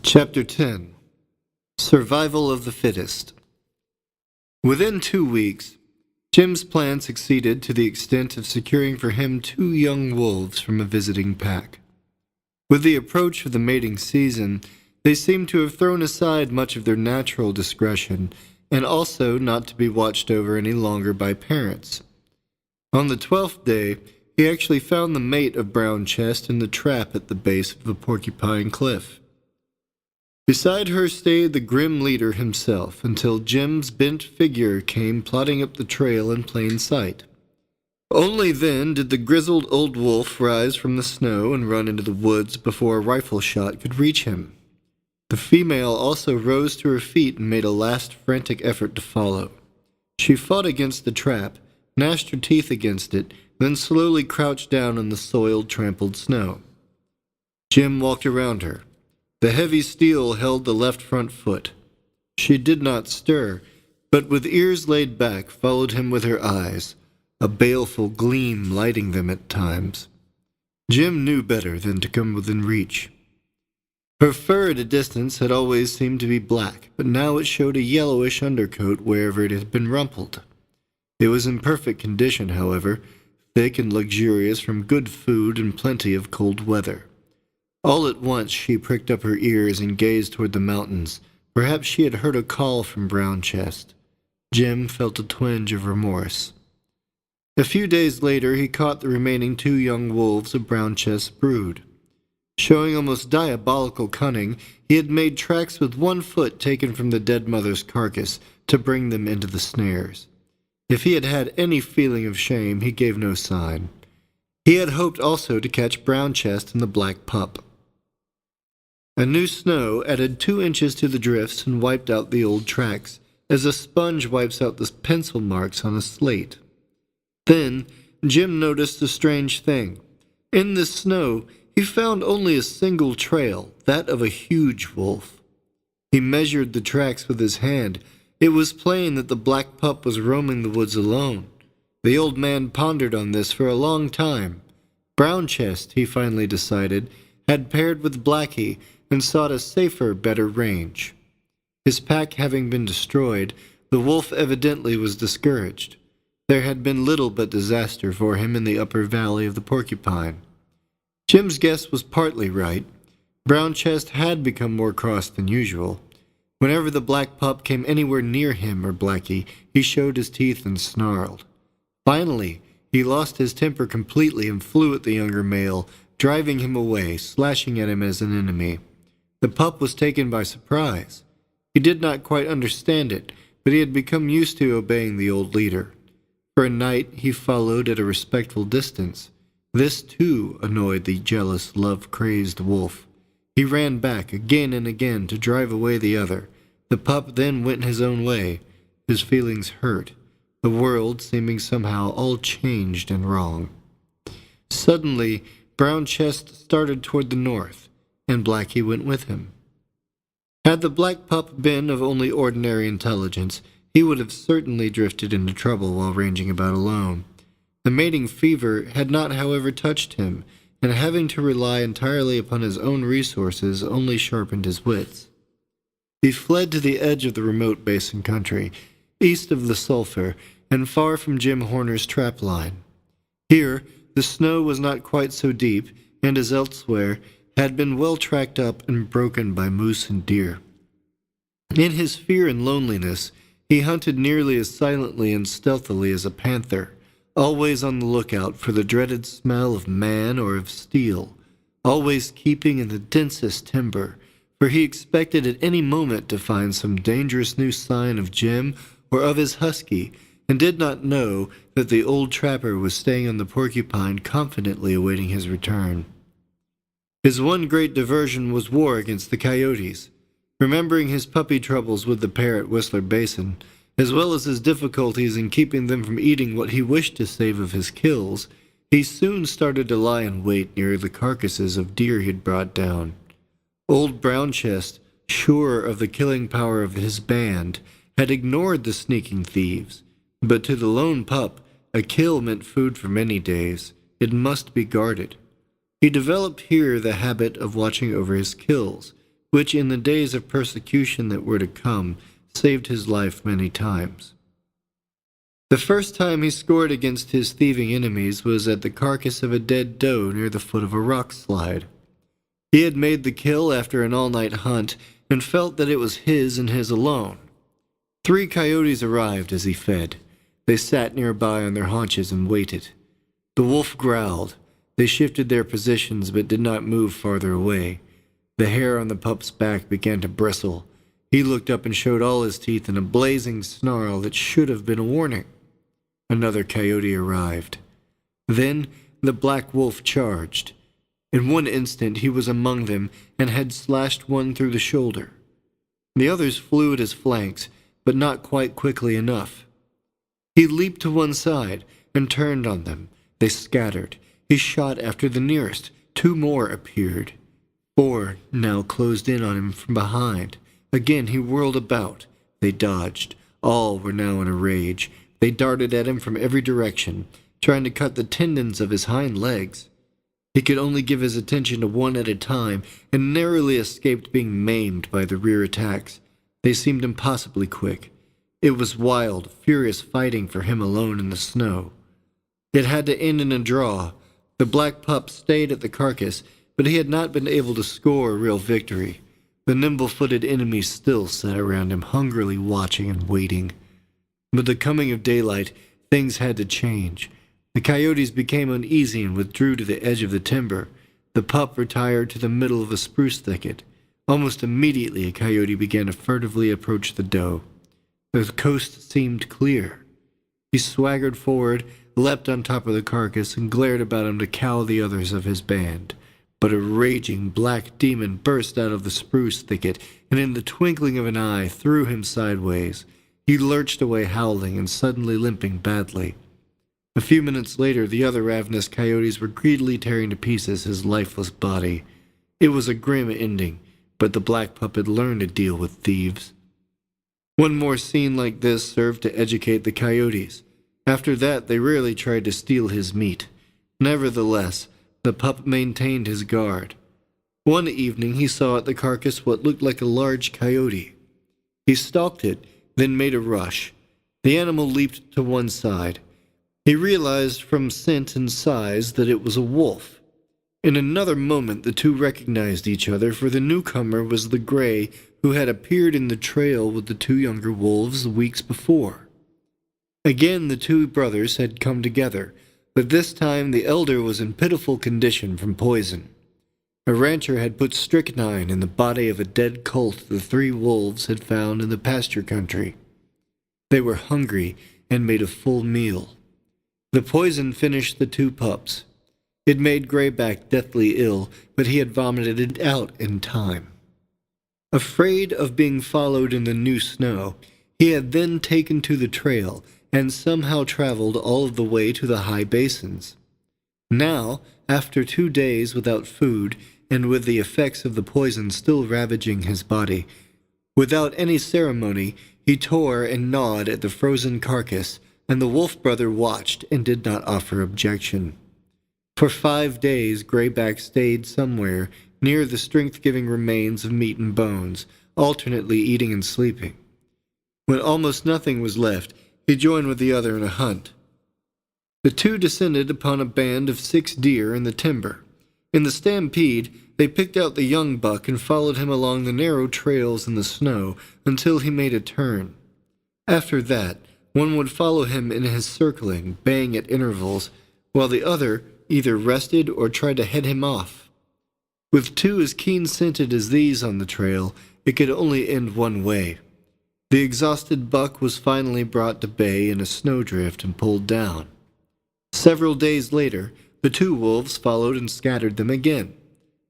Chapter 10. Survival of the Fittest. Within 2 weeks, Jim's plan succeeded to the extent of securing for him 2 young wolves from a visiting pack. With the approach of the mating season, they seemed to have thrown aside much of their natural discretion, and also not to be watched over any longer by parents. On the 12th day, he actually found the mate of Brown Chest in the trap at the base of the Porcupine Cliff. Beside her stayed the grim leader himself, until Jim's bent figure came plodding up the trail in plain sight. Only then did the grizzled old wolf rise from the snow and run into the woods before a rifle shot could reach him. The female also rose to her feet and made a last frantic effort to follow. She fought against the trap, gnashed her teeth against it, then slowly crouched down in the soiled, trampled snow. Jim walked around her. The heavy steel held the left front foot. She did not stir, but with ears laid back followed him with her eyes, a baleful gleam lighting them at times. Jim knew better than to come within reach. Her fur at a distance had always seemed to be black, but now it showed a yellowish undercoat wherever it had been rumpled. It was in perfect condition, however, thick and luxurious from good food and plenty of cold weather. All at once she pricked up her ears and gazed toward the mountains. Perhaps she had heard a call from Brown Chest. Jim felt a twinge of remorse. A few days later he caught the remaining 2 young wolves of Brown Chest's brood. Showing almost diabolical cunning, he had made tracks with 1 foot taken from the dead mother's carcass to bring them into the snares. If he had had any feeling of shame, he gave no sign. He had hoped also to catch Brown Chest and the black pup. A new snow added 2 inches to the drifts and wiped out the old tracks, as a sponge wipes out the pencil marks on a slate. Then Jim noticed a strange thing. In this snow, he found only a single trail, that of a huge wolf. He measured the tracks with his hand. It was plain that the black pup was roaming the woods alone. The old man pondered on this for a long time. Brown Chest, he finally decided, had paired with Blackie and sought a safer, better range. His pack having been destroyed, the wolf evidently was discouraged. There had been little but disaster for him in the upper valley of the Porcupine. Jim's guess was partly right. Brown Chest had become more cross than usual. Whenever the black pup came anywhere near him or Blackie, he showed his teeth and snarled. Finally, he lost his temper completely and flew at the younger male, driving him away, slashing at him as an enemy. The pup was taken by surprise. He did not quite understand it, but he had become used to obeying the old leader. For a night he followed at a respectful distance. This, too, annoyed the jealous, love-crazed wolf. He ran back again and again to drive away the other. The pup then went his own way, his feelings hurt, the world seeming somehow all changed and wrong. Suddenly, Brown Chest started toward the north, and Blackie went with him. Had the black pup been of only ordinary intelligence, he would have certainly drifted into trouble while ranging about alone. The mating fever had not, however, touched him, and having to rely entirely upon his own resources only sharpened his wits. He fled to the edge of the remote basin country, east of the Sulphur, and far from Jim Horner's trap line. Here, the snow was not quite so deep, and as elsewhere, had been well tracked up and broken by moose and deer. In his fear and loneliness, he hunted nearly as silently and stealthily as a panther, always on the lookout for the dreaded smell of man or of steel, always keeping in the densest timber, for he expected at any moment to find some dangerous new sign of Jim or of his husky, and did not know that the old trapper was staying on the Porcupine confidently awaiting his return. His one great diversion was war against the coyotes. Remembering his puppy troubles with the pair at Whistler Basin, as well as his difficulties in keeping them from eating what he wished to save of his kills, he soon started to lie in wait near the carcasses of deer he had brought down. Old Brown Chest, sure of the killing power of his band, had ignored the sneaking thieves, but to the lone pup, a kill meant food for many days. It must be guarded. He developed here the habit of watching over his kills, which in the days of persecution that were to come saved his life many times. The first time he scored against his thieving enemies was at the carcass of a dead doe near the foot of a rock slide. He had made the kill after an all-night hunt and felt that it was his and his alone. 3 coyotes arrived as he fed. They sat nearby on their haunches and waited. The wolf growled. They shifted their positions but did not move farther away. The hair on the pup's back began to bristle. He looked up and showed all his teeth in a blazing snarl that should have been a warning. Another coyote arrived. Then the black wolf charged. In one instant he was among them and had slashed one through the shoulder. The others flew at his flanks, but not quite quickly enough. He leaped to one side and turned on them. They scattered. He shot after the nearest. 2 more appeared. 4 now closed in on him from behind. Again he whirled about. They dodged. All were now in a rage. They darted at him from every direction, trying to cut the tendons of his hind legs. He could only give his attention to one at a time, and narrowly escaped being maimed by the rear attacks. They seemed impossibly quick. It was wild, furious fighting for him alone in the snow. It had to end in a draw. The black pup stayed at the carcass, but he had not been able to score a real victory. The nimble-footed enemies still sat around him, hungrily watching and waiting. With the coming of daylight, things had to change. The coyotes became uneasy and withdrew to the edge of the timber. The pup retired to the middle of a spruce thicket. Almost immediately, a coyote began to furtively approach the doe. The coast seemed clear. He swaggered forward, leapt on top of the carcass, and glared about him to cow the others of his band. But a raging black demon burst out of the spruce thicket, and in the twinkling of an eye threw him sideways. He lurched away howling and suddenly limping badly. A few minutes later, the other ravenous coyotes were greedily tearing to pieces his lifeless body. It was a grim ending, but the black pup had learned to deal with thieves. One more scene like this served to educate the coyotes. After that, they rarely tried to steal his meat. Nevertheless, the pup maintained his guard. One evening he saw at the carcass what looked like a large coyote. He stalked it, then made a rush. The animal leaped to one side. He realized from scent and size that it was a wolf. In another moment the two recognized each other, for the newcomer was the gray who had appeared in the trail with the 2 younger wolves weeks before. Again the 2 brothers had come together, but this time the elder was in pitiful condition from poison. A rancher had put strychnine in the body of a dead colt the 3 wolves had found in the pasture country. They were hungry and made a full meal. The poison finished the 2 pups. It made Grayback deathly ill, but he had vomited it out in time. Afraid of being followed in the new snow, he had then taken to the trail and somehow traveled all of the way to the high basins. Now, after 2 days without food, and with the effects of the poison still ravaging his body, without any ceremony, he tore and gnawed at the frozen carcass, and the wolf brother watched and did not offer objection. For 5 days Grayback stayed somewhere near the strength-giving remains of meat and bones, alternately eating and sleeping. When almost nothing was left, he joined with the other in a hunt. The 2 descended upon a band of 6 deer in the timber. In the stampede, they picked out the young buck and followed him along the narrow trails in the snow until he made a turn. After that, one would follow him in his circling, baying at intervals, while the other either rested or tried to head him off. With 2 as keen-scented as these on the trail, it could only end one way. The exhausted buck was finally brought to bay in a snowdrift and pulled down. Several days later, the 2 wolves followed and scattered them again.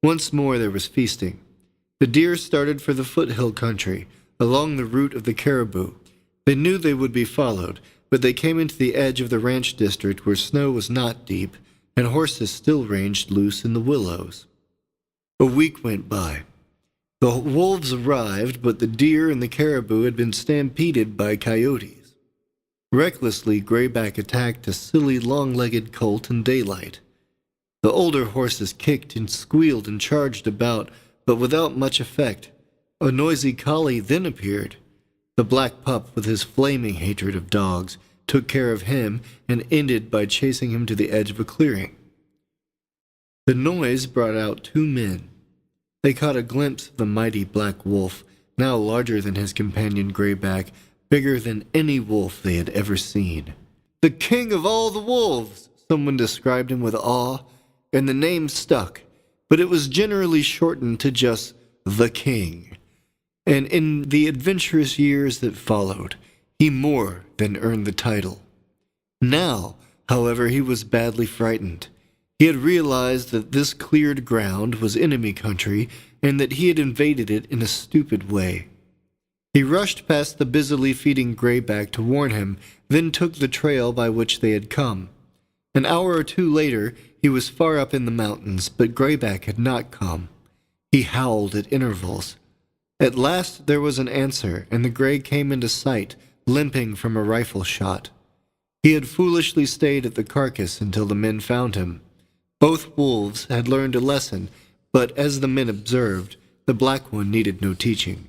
Once more there was feasting. The deer started for the foothill country, along the route of the caribou. They knew they would be followed, but they came into the edge of the ranch district where snow was not deep, and horses still ranged loose in the willows. A week went by. The wolves arrived, but the deer and the caribou had been stampeded by coyotes. Recklessly, Grayback attacked a silly long-legged colt in daylight. The older horses kicked and squealed and charged about, but without much effect. A noisy collie then appeared. The black pup, with his flaming hatred of dogs, took care of him and ended by chasing him to the edge of a clearing. The noise brought out two men. They caught a glimpse of the mighty black wolf, now larger than his companion Greyback, bigger than any wolf they had ever seen. "The king of all the wolves," someone described him with awe, and the name stuck, but it was generally shortened to just the King. And in the adventurous years that followed, he more than earned the title. Now, however, he was badly frightened. He had realized that this cleared ground was enemy country and that he had invaded it in a stupid way. He rushed past the busily feeding Greyback to warn him, then took the trail by which they had come. An hour or two later, he was far up in the mountains, but Greyback had not come. He howled at intervals. At last there was an answer, and the Grey came into sight, limping from a rifle shot. He had foolishly stayed at the carcass until the men found him. Both wolves had learned a lesson, but as the men observed, the black one needed no teaching.